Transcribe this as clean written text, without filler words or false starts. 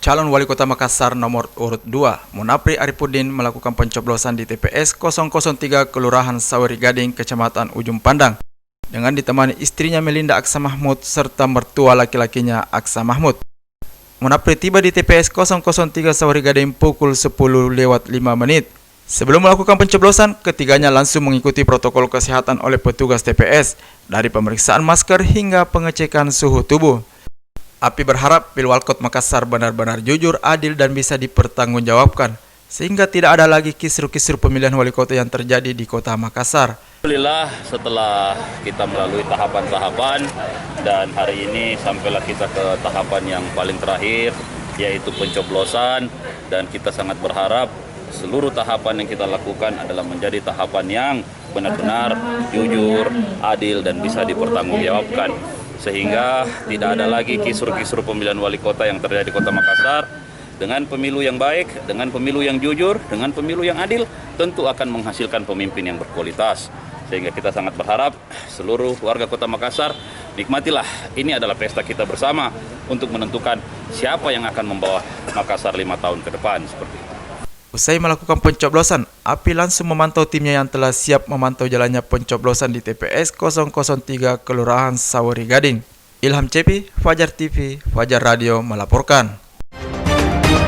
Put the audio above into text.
Calon Wali Kota Makassar nomor urut 2, Munapri Arifudin melakukan pencoblosan di TPS 003 Kelurahan Saweri Gading, Kecamatan Ujung Pandang, dengan ditemani istrinya Melinda Aksa Mahmud serta mertua laki-lakinya Aksa Mahmud. Munapri tiba di TPS 003 Saweri Gading pukul 10:05. Sebelum melakukan pencoblosan, ketiganya langsung mengikuti protokol kesehatan oleh petugas TPS, dari pemeriksaan masker hingga pengecekan suhu tubuh. Api berharap Pilwalkot Makassar benar-benar jujur, adil, dan bisa dipertanggungjawabkan, sehingga tidak ada lagi kisru-kisru pemilihan wali kota yang terjadi di kota Makassar. Alhamdulillah, setelah kita melalui tahapan-tahapan dan hari ini sampailah kita ke tahapan yang paling terakhir, yaitu pencoblosan, dan kita sangat berharap seluruh tahapan yang kita lakukan adalah menjadi tahapan yang benar-benar jujur, adil, dan bisa dipertanggungjawabkan, sehingga tidak ada lagi kisru-kisru pemilihan wali kota yang terjadi di kota Makassar. Dengan pemilu yang baik, dengan pemilu yang jujur, dengan pemilu yang adil, tentu akan menghasilkan pemimpin yang berkualitas. Sehingga kita sangat berharap seluruh warga kota Makassar, nikmatilah, ini adalah pesta kita bersama untuk menentukan siapa yang akan membawa Makassar 5 tahun ke depan, seperti itu. Usai melakukan pencoblosan, Api langsung memantau timnya yang telah siap memantau jalannya pencoblosan di TPS 003 Kelurahan Saweri Gading. Ilham Cepi, Fajar TV, Fajar Radio melaporkan.